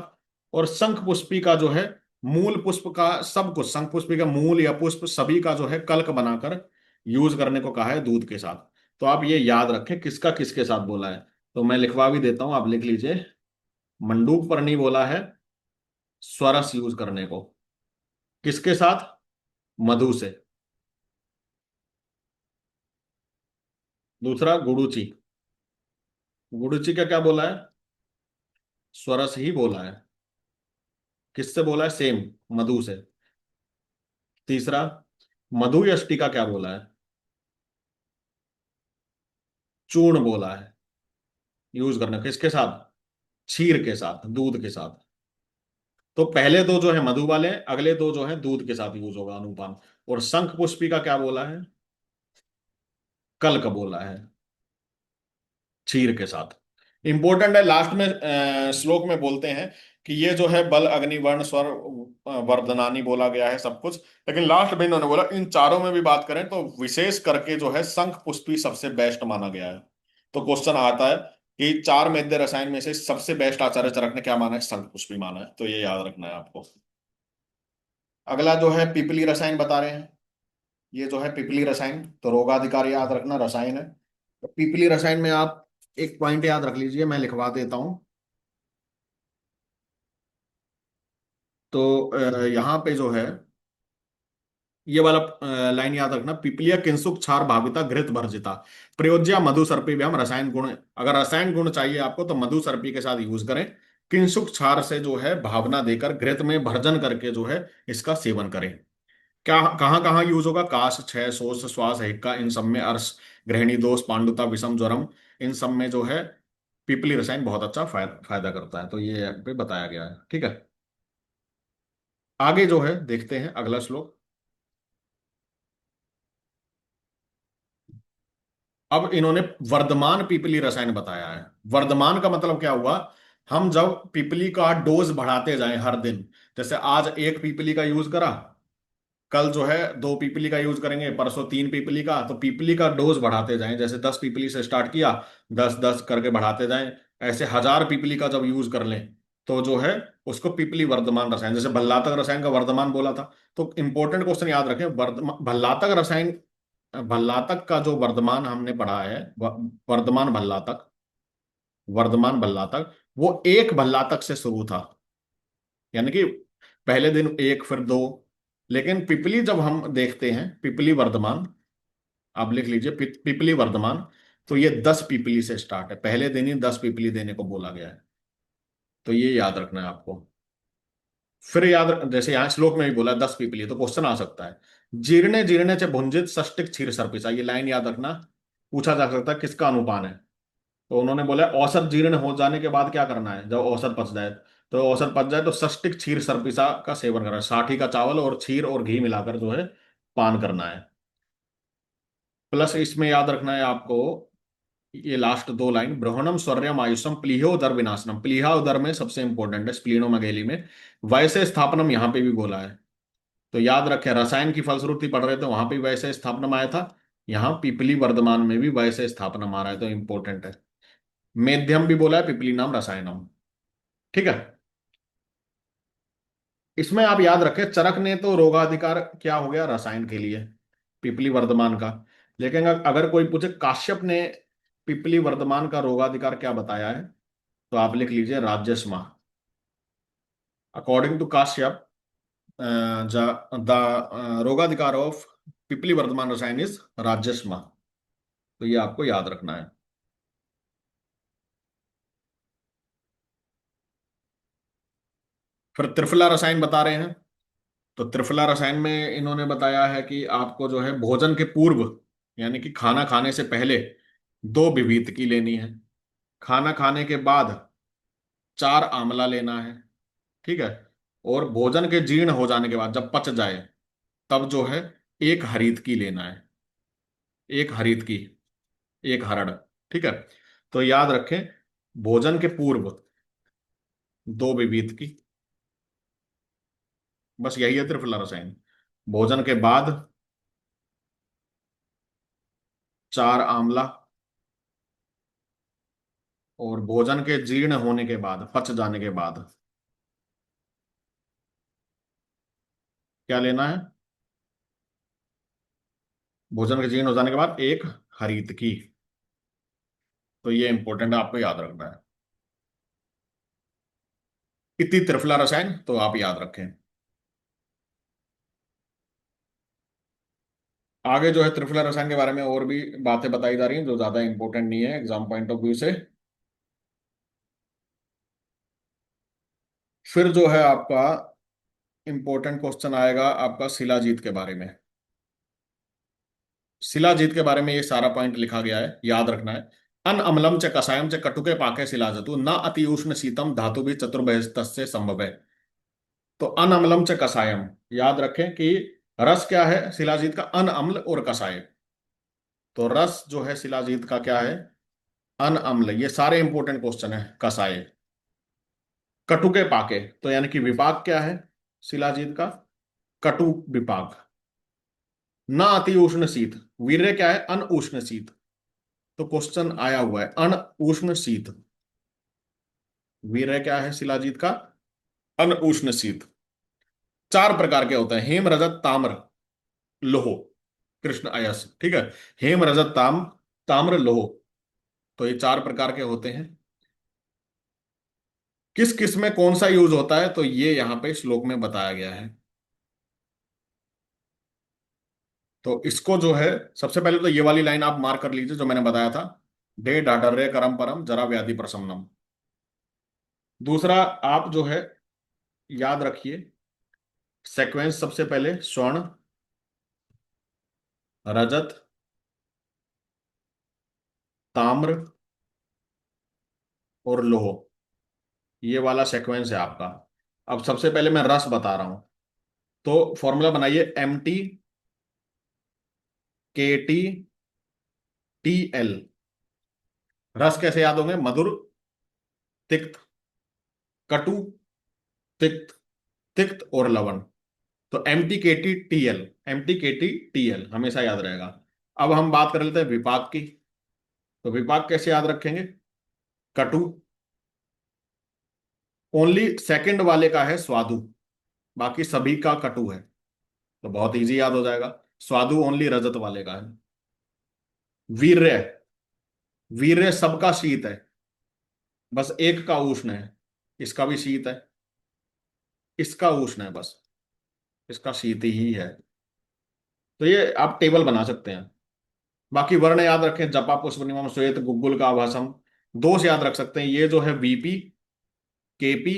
और शंख पुष्पी का जो है मूल पुष्प का, सब कुछ शंख पुष्पी का मूल या पुष्प सभी का जो है कल्क बनाकर यूज करने को कहा है दूध के साथ। तो आप ये याद रखें किसका किसके साथ बोला है। तो मैं लिखवा भी देता हूं, आप लिख लीजिए। मंडूक पर्णी बोला है स्वरस यूज करने को, किसके साथ? मधु से। दूसरा गुडूची, गुडूची का क्या बोला है? स्वरस ही बोला है। किससे बोला है? सेम, मधु से। तीसरा, मधु यष्टि का क्या बोला है? चूर्ण बोला है यूज करना, किसके साथ? क्षीर के साथ, दूध के साथ। तो पहले दो जो है मधु वाले हैं, अगले दो जो है दूध के साथ यूज होगा अनुपान। और शंख पुष्पी का क्या बोला है? कल्क बोला है, क्षीर के साथ। इंपॉर्टेंट है, लास्ट में श्लोक में बोलते हैं कि ये जो है बल अग्नि वर्ण स्वर वर्धनानी बोला गया है सब कुछ। लेकिन लास्ट में इन्होंने बोला इन चारों में भी बात करें तो विशेष करके जो है शंख पुष्पी सबसे बेस्ट माना गया है। तो क्वेश्चन आता है कि 4 मेद्य रसायन में से सबसे बेस्ट आचार्य चरक ने क्या माना है? शंख पुष्पी माना है। तो ये याद रखना है आपको। अगला जो है पिपली रसायन बता रहे हैं। ये जो है पिपली रसायन, तो रोगाधिकार याद रखना, रसायन है। तो पिपली रसायन में आप एक पॉइंट याद रख लीजिए, मैं लिखवा देता हूं। तो यहाँ पे जो है ये वाला लाइन याद रखना, पिपलिया किंसुक क्षार भाविता घृत भर्जिता प्रयोज्या मधु सर्पी व्याम रसायन गुण। अगर रसायन गुण चाहिए आपको तो मधु सर्पी के साथ यूज करें। किंसुक क्षार से जो है भावना देकर घृत में भर्जन करके जो है इसका सेवन करें। क्या कहाँ कहाँ यूज होगा? काश, क्षय, शोष, श्वास, हिक्का, इन सब में, अर्श, गृहिणी दोष, पांडुता, विषम ज्वरम, इन सब में जो है पीपली रसायन बहुत अच्छा फायदा करता है। तो ये यहाँ पे बताया गया है। ठीक है, आगे जो है देखते हैं अगला श्लोक। अब इन्होंने वर्धमान पीपली रसायन बताया है। वर्धमान का मतलब क्या हुआ? हम जब पीपली का डोज बढ़ाते जाएं हर दिन, जैसे आज 1 पीपली का यूज करा, कल जो है 2 पीपली का यूज करेंगे, परसों 3 पीपली का, तो पीपली का डोज बढ़ाते जाएं। जैसे 10 पीपली से स्टार्ट किया, 10-10 करके बढ़ाते जाएं। ऐसे 1000 पीपली का जब यूज कर लें तो जो है उसको पीपली वर्धमान रसायन, जैसे भल्लातक रसायन का वर्धमान बोला था। तो इंपॉर्टेंट क्वेश्चन याद रखें, भल्लातक रसायन, भल्लातक का जो वर्धमान हमने पढ़ा है, वर्धमान भल्लातक, वर्धमान भल्लातक, वो एक भल्लातक से शुरू था। यानी कि पहले दिन एक, फिर दो। लेकिन पिपली जब हम देखते हैं, पिपली वर्धमान, आप लिख लीजिए पिपली वर्धमान, तो ये 10 पीपली से स्टार्ट है। पहले दिन ही 10 पीपली देने को बोला गया है। तो ये याद रखना है आपको। फिर जैसे यहाँ श्लोक में भी बोला 10 पीपली, तो क्वेश्चन आ सकता है, जीर्णे जीर्णे च भुंजित षष्टिक क्षीर सर्पिसा, ये लाइन याद रखना। पूछा जा सकता है किसका अनुपान है। तो उन्होंने बोला औसत जीर्ण हो जाने के बाद क्या करना है? जब औसत पच जाए, तो औसत पच जाए तो षष्टिक क्षीर सर्पिसा का सेवन करना है। 60 का चावल और क्षीर और घी मिलाकर जो है पान करना है। प्लस इसमें याद रखना है आपको, ये लास्ट 2 लाइन, ब्रहणम स्वर्यम आयुषम प्लीहो उदर विनाशनम, प्लीहा उदर में सबसे इंपॉर्टेंट है, स्प्लीनोमेगेली में। वैसे स्थापनम यहाँ पे भी बोला है। तो याद रखें, रसायन की फलश्रुति पढ़ रहे थे, वहां पे वैसे स्थापनम आया था। यहाँ पिपली वर्धमान में भी वैसे स्थापनम आ रहा है, तो इंपॉर्टेंट है। मेध्यम भी बोला है, पिपली नाम रसायनम। ठीक है, इसमें आप याद रखें चरक ने तो रोगाधिकार क्या हो गया रसायन के लिए, पिपली वर्धमान का। लेकिन अगर कोई पूछे काश्यप ने पिपली वर्धमान का रोगाधिकार क्या बताया है, तो आप लिख लीजिए राजस्मा। अकॉर्डिंग टू काश्यप, द रोगाधिकार ऑफ पिपली वर्धमान रसायन इज राजस्मा। तो ये आपको याद रखना है। फिर त्रिफला रसायन बता रहे हैं। तो त्रिफला रसायन में इन्होंने बताया है कि आपको जो है भोजन के पूर्व, यानी कि खाना खाने से पहले, 2 विभीतकी लेनी है। खाना खाने के बाद 4 आंवला लेना है। ठीक है। और भोजन के जीर्ण हो जाने के बाद, जब पच जाए, तब जो है 1 हरीतकी लेना है। 1 हरीतकी, 1 हरड़। ठीक है। तो याद रखें, भोजन के पूर्व 2 विभीतकी, बस यही है त्रिफला रसायन। भोजन के बाद 4 आंवला, और भोजन के जीर्ण होने के बाद, पच जाने के बाद, क्या लेना है? भोजन के जीर्ण हो जाने के बाद 1 हरीतकी। तो ये इंपॉर्टेंट है, आपको याद रखना है। इतनी त्रिफला रसायन तो आप याद रखें। आगे जो है त्रिफला रसायन के बारे में और भी बातें बताई जा रही हैं जो ज्यादा इंपॉर्टेंट नहीं है एग्जाम पॉइंट ऑफ व्यू से। फिर जो है आपका इंपॉर्टेंट क्वेश्चन आएगा आपका शिलाजीत के बारे में। शिलाजीत के बारे में ये सारा पॉइंट लिखा गया है, याद रखना है। अन अम्लम च कषायम च कटुके पाके शिलाजतु न अति उष्ण शीतम धातु भी चतुर्भुजस्य संभव है। तो अन अम्लम च कषायम, याद रखें कि रस क्या है शिलाजीत का? अन अम्ल और कषाय। तो रस जो है शिलाजीत का क्या है? अन अम्ल। ये सारे इंपॉर्टेंट क्वेश्चन है। कषाय, कटुके पाके, तो यानी कि विपाक क्या है शिलाजीत का? कटु विपाक। न अति उष्ण शीत, वीर्य क्या है? अन उष्ण शीत। तो क्वेश्चन आया हुआ है अन उष्ण शीत। वीर्य क्या है शिलाजीत का? अन उष्ण शीत। 4 प्रकार के होते हैं: हेम, रजत, ताम्र, लोह, कृष्ण, अयस। ठीक है। हेम, रजत, ताम्र, लोह। तो ये 4 प्रकार के होते हैं। किस किस में कौन सा यूज होता है, तो ये यहां पे श्लोक में बताया गया है। तो इसको जो है, सबसे पहले तो ये वाली लाइन आप मार्क कर लीजिए जो मैंने बताया था। डे डाडर्रे करम परम जरा व्याधि प्रशमनम। दूसरा, आप जो है याद रखिए सीक्वेंस, सबसे पहले स्वर्ण, रजत, ताम्र और लोह। ये वाला सीक्वेंस है आपका। अब सबसे पहले मैं रस बता रहा हूं। तो फॉर्मूला बनाइए, MT KT TL। रस कैसे याद होंगे? मधुर, तिक्त, कटु, तिक्त, तिक्त और लवण। तो MT KT TL, हमेशा याद रहेगा। अब हम बात कर लेते हैं विपाक की। तो विपाक कैसे याद रखेंगे? कटु, ओनली सेकंड वाले का है स्वादु, बाकी सभी का कटु है। तो बहुत इजी याद हो जाएगा। स्वादु ओनली रजत वाले का है। वीर्य, वीर्य सबका शीत है, बस एक का उष्ण है। इसका भी शीत है, इसका उष्ण है बस, इसका शीत ही है। तो ये आप टेबल बना सकते हैं। बाकी वर्ण याद रखें, जपा, पुष्प, निमम, श्वेत, गुग्गुल का आभासम। दोष याद रख सकते हैं, ये जो है VP, KP,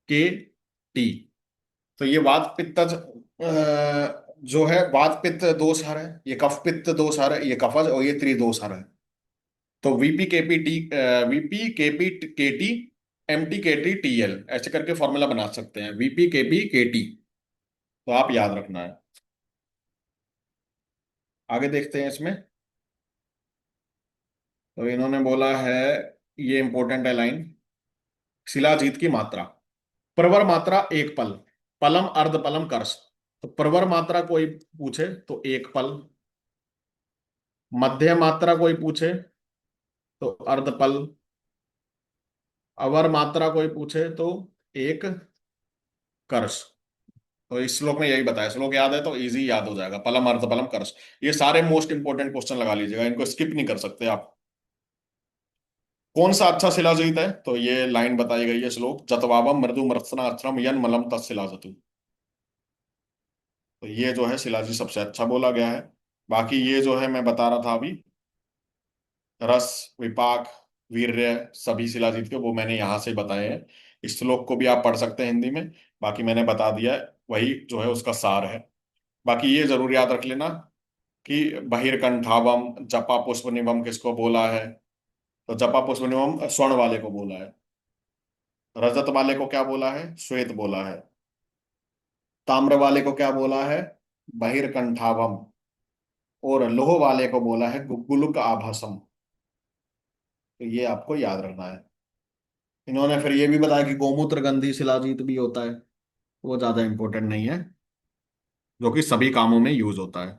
KT। तो ये वात पित्त जो है वात पित्त दोष हर है, ये कफ पित्त दोष हर है, ये कफज, और ये त्रिदोष हर है। तो VP KP TVP KP KT MT KT TL, ऐसे करके फॉर्मूला बना सकते हैं, VP KP KT। तो आप याद रखना है। आगे देखते हैं इसमें। तो इन्होंने बोला है, ये इंपॉर्टेंट है लाइन, शिलाजीत की मात्रा। प्रवर मात्रा 1 पल, पलम, अर्धपलम, कर्ष। तो प्रवर मात्रा कोई पूछे तो 1 पल, मध्य मात्रा कोई पूछे तो अर्धपल, अवर मात्रा कोई पूछे तो 1 कर्ष। तो इस श्लोक में यही बताया, श्लोक याद है तो इजी याद हो जाएगा, पलम, अर्धपलम, कर्ष। ये सारे मोस्ट इंपोर्टेंट क्वेश्चन लगा लीजिएगा, इनको स्किप नहीं कर सकते आप। कौन सा अच्छा शिलाजीत है, तो ये लाइन बताई गई है, श्लोक, जतवाबम मृदु मृत्सना अक्षरम यन मलम तत्शिलाजतु। तो ये जो है शिलाजीत सबसे अच्छा बोला गया है। बाकी ये जो है मैं बता रहा था अभी, रस, विपाक, वीर्य, सभी शिलाजीत के वो मैंने यहां से बताए हैं। इस श्लोक को भी आप पढ़ सकते हैं हिंदी में। बाकी मैंने बता दिया है, वही जो है उसका सार है। बाकी ये जरूर याद रख लेना कि बहिर्कंठावम जपा पुष्प निवम किसको बोला है। तो जपा पुष्प निवम स्वर्ण वाले को बोला है। रजत वाले को क्या बोला है? श्वेत बोला है। ताम्र वाले को क्या बोला है? बहिर्कंठावम। और लोह वाले को बोला है गुल्लुक आभासम। तो ये आपको याद रखना है। इन्होंने फिर ये भी बताया कि गोमूत्र गंधी शिलाजीत भी होता है। वो ज्यादा इंपॉर्टेंट नहीं है, जो कि सभी कामों में यूज होता है।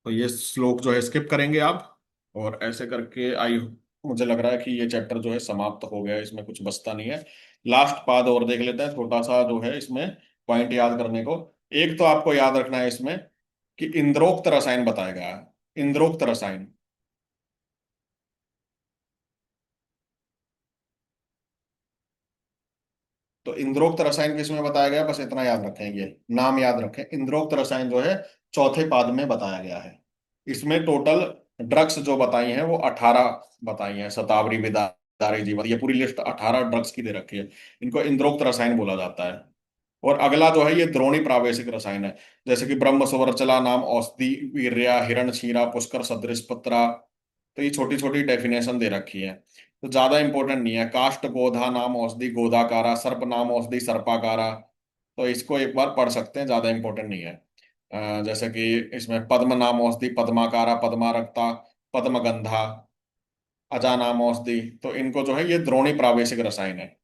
तो ये श्लोक जो है स्किप करेंगे आप। और ऐसे करके आई, मुझे लग रहा है कि ये चैप्टर जो है समाप्त हो गया है, इसमें कुछ बचता नहीं है। लास्ट पाद और देख लेते हैं, छोटा सा जो है इसमें पॉइंट याद करने को। एक तो आपको याद रखना है इसमें कि इंद्रोक्त रसायन बताया गया है। इंद्रोक्त रसायन। तो इंद्रोक्त रसायन किसमें बताया गया है? बस इतना याद रखें, ये नाम याद रखें। इंद्रोक्त रसायन जो है चौथे पाद में बताया गया है। इसमें टोटल ड्रग्स जो बताई हैं वो 18 बताई हैं। शतावरी, बिदारी, जीवन, ये पूरी लिस्ट 18 ड्रग्स की दे रखी है। इनको इंद्रोक्त रसायन बोला जाता है। और अगला जो है ये द्रोणी प्रावेशिक रसायन है। जैसे कि ब्रह्म सुवर्चला नाम औषधि वीर्या हिरण क्षीरा पुष्कर सदृश पत्रा। तो ये छोटी छोटी डेफिनेशन दे रखी है, तो ज्यादा इंपॉर्टेंट नहीं है। काष्ठ गोधा नाम औषधि गोधाकारा, सर्प नाम औषधि सर्पाकारा। तो इसको एक बार पढ़ सकते हैं, ज्यादा इंपॉर्टेंट नहीं है। जैसे कि इसमें पद्म नाम औषधि पद्माकारा पद्मा रक्ता पद्मगंधा, अजा नाम औषधि। तो इनको जो है ये द्रोणी प्रावेशिक रसायन है।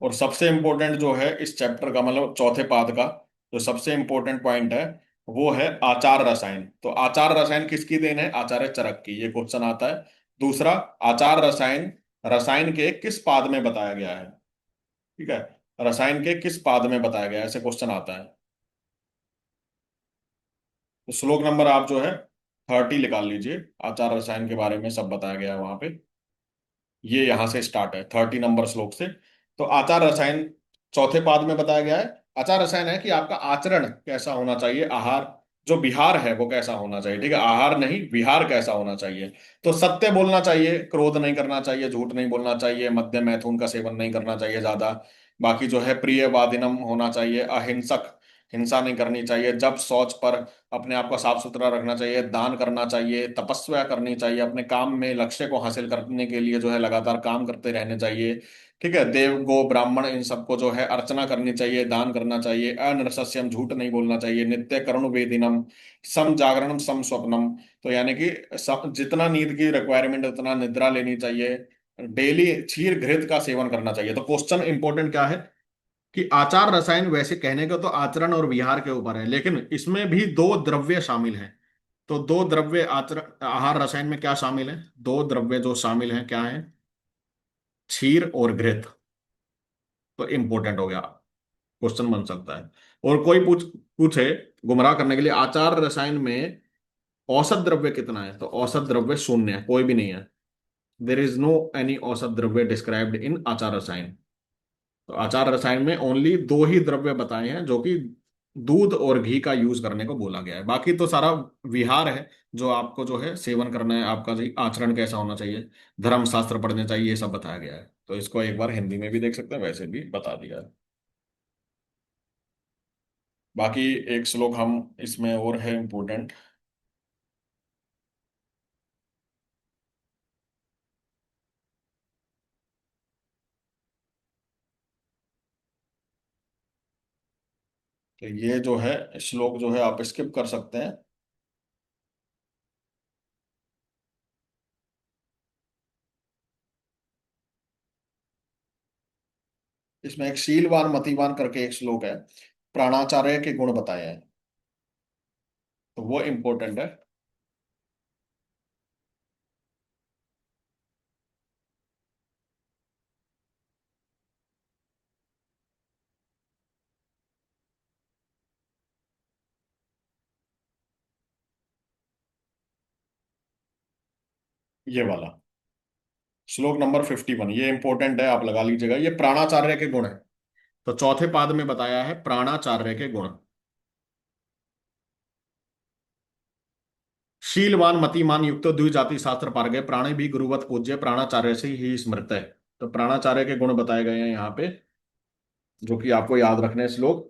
और सबसे इंपॉर्टेंट जो है इस चैप्टर का, मतलब चौथे पाद का जो सबसे इंपॉर्टेंट पॉइंट है, वो है आचार रसायन। तो आचार रसायन किसकी देन है? आचार्य चरक की। ये क्वेश्चन आता है। दूसरा, आचार रसायन रसायन के किस पाद में बताया गया है? ठीक है, रसायन के किस पाद में बताया गया है, ऐसे क्वेश्चन आता है। तो श्लोक नंबर आप जो है 30 निकाल लीजिए। आचार रसायन के बारे में सब बताया गया है वहां पे। ये यहां से स्टार्ट है 30 नंबर श्लोक से। तो आचार रसायन चौथे पाद में बताया गया है। आचार रसायन है कि आपका आचरण कैसा होना चाहिए, आहार जो विहार है वो कैसा होना चाहिए। ठीक है, आहार नहीं, विहार कैसा होना चाहिए। तो सत्य बोलना चाहिए, क्रोध नहीं करना चाहिए, झूठ नहीं बोलना चाहिए, मद्य मैथुन का सेवन नहीं करना चाहिए ज्यादा। बाकी जो है प्रिय वादिनम होना चाहिए, अहिंसक, हिंसा नहीं करनी चाहिए, जब शौच पर अपने आप को साफ सुथरा रखना चाहिए, दान करना चाहिए, तपस्या करनी चाहिए, अपने काम में लक्ष्य को हासिल करने के लिए जो है लगातार काम करते रहने चाहिए। ठीक है, देव गो ब्राह्मण इन सबको जो है अर्चना करनी चाहिए, दान करना चाहिए, अनरसस्यम, झूठ नहीं बोलना चाहिए, नित्य करुण वेदिनम, सम जागरणम सम स्वप्नम। तो यानी कि जितना नींद की रिक्वायरमेंट उतना निद्रा लेनी चाहिए। डेली क्षीर घृत का सेवन करना चाहिए। तो क्वेश्चन इंपॉर्टेंट क्या है कि आचार रसायन वैसे कहने का तो आचरण और विहार के ऊपर है, लेकिन इसमें भी दो द्रव्य शामिल हैं। तो दो द्रव्य आचरण आहार रसायन में क्या शामिल है? दो द्रव्य जो शामिल हैं क्या है? क्षीर और घृत। तो इंपॉर्टेंट हो गया, क्वेश्चन बन सकता है। और कोई पूछे गुमराह करने के लिए, आचार रसायन में औसत द्रव्य कितना है? तो औसत द्रव्य शून्य है, कोई भी नहीं है। देर इज नो एनी औसत द्रव्य डिस्क्राइब्ड इन आचार रसायन। तो आचार रसायन में ओनली दो ही द्रव्य बताए हैं, जो कि दूध और घी का यूज करने को बोला गया है। बाकी तो सारा विहार है, जो आपको जो है सेवन करना है, आपका जो आचरण कैसा होना चाहिए, धर्म शास्त्र पढ़ने चाहिए, ये सब बताया गया है। तो इसको एक बार हिंदी में भी देख सकते हैं, वैसे भी बता दिया है। बाकी एक श्लोक हम इसमें और है इम्पोर्टेंट। तो ये जो है श्लोक जो है आप स्किप कर सकते हैं। इसमें एक शीलवान मतिवान करके एक श्लोक है, प्राणाचार्य के गुण बताए हैं। तो वो इम्पोर्टेंट है। ये वाला। श्लोक नंबर 51, ये इंपॉर्टेंट है, आप लगा लीजिएगा। ये प्राणाचार्य के गुण है। तो चौथे पाद में बताया है प्राणाचार्य के गुण। शीलवान मतिमान युक्त द्विजाति शास्त्र पार गए, प्राणी भी गुरुवत पूज्य, प्राणाचार्य से ही स्मृत है। तो प्राणाचार्य के गुण बताए गए हैं यहाँ पे, जो कि आपको याद रखने हैं श्लोक।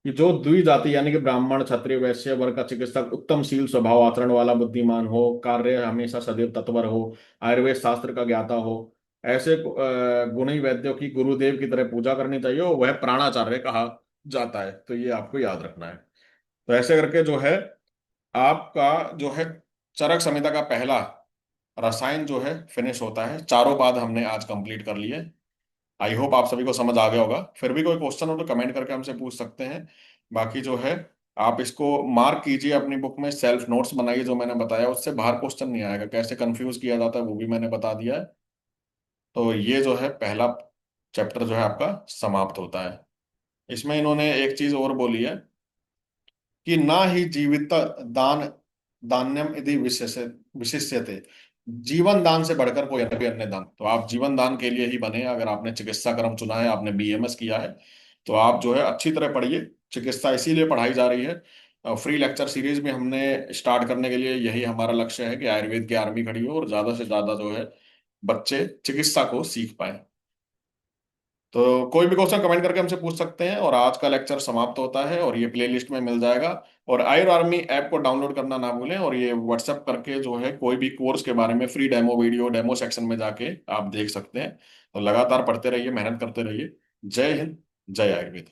कि जो द्विजाति यानी कि ब्राह्मण क्षत्रिय वैश्य वर्ग का चिकित्सक उत्तम शील स्वभाव आचरण वाला बुद्धिमान हो, कार्य हमेशा सदैव तत्पर हो, आयुर्वेद शास्त्र का ज्ञाता हो, ऐसे गुणी वैद्यों की गुरुदेव की तरह पूजा करनी चाहिए, और वह प्राणाचार्य कहा जाता है। तो ये आपको याद रखना है। तो ऐसे करके जो है आपका जो है चरक संहिता का पहला रसायन जो है फिनिश होता है। चारों पाद हमने आज कंप्लीट कर लिए। आई होप आप सभी को समझ आ गया होगा। फिर भी कोई क्वेश्चन हो तो कमेंट करके हमसे पूछ सकते हैं। बाकी जो है आप इसको मार्क कीजिए अपनी बुक में, सेल्फ नोट्स बनाइए, जो मैंने बताया उससे बाहर क्वेश्चन नहीं आएगा। कैसे कंफ्यूज किया जाता है वो भी मैंने बता दिया है। तो ये जो है पहला चैप्टर जो है आपका समाप्त होता है। इसमें इन्होंने एक चीज और बोली है कि ना ही जीवित दान दान्यम यदि विशिष्यते, जीवन दान से बढ़कर कोई भी अन्य दान। तो आप जीवन दान के लिए ही बने। अगर आपने चिकित्सा क्रम चुना है, आपने बीएमएस किया है, तो आप जो है अच्छी तरह पढ़िए। चिकित्सा इसीलिए पढ़ाई जा रही है। फ्री लेक्चर सीरीज में हमने स्टार्ट करने के लिए यही हमारा लक्ष्य है कि आयुर्वेद की आर्मी खड़ी हो और ज्यादा से ज्यादा जो है बच्चे चिकित्सा को सीख पाए। तो कोई भी क्वेश्चन कमेंट करके हमसे पूछ सकते हैं। और आज का लेक्चर समाप्त होता है और ये प्ले लिस्ट में मिल जाएगा। और आयुर आर्मी ऐप को डाउनलोड करना ना भूलें, और ये व्हाट्सएप करके जो है कोई भी कोर्स के बारे में free demo video demo section में जाके आप देख सकते हैं। तो लगातार पढ़ते रहिए, मेहनत करते रहिए। जय हिंद, जय आयुर्वेद।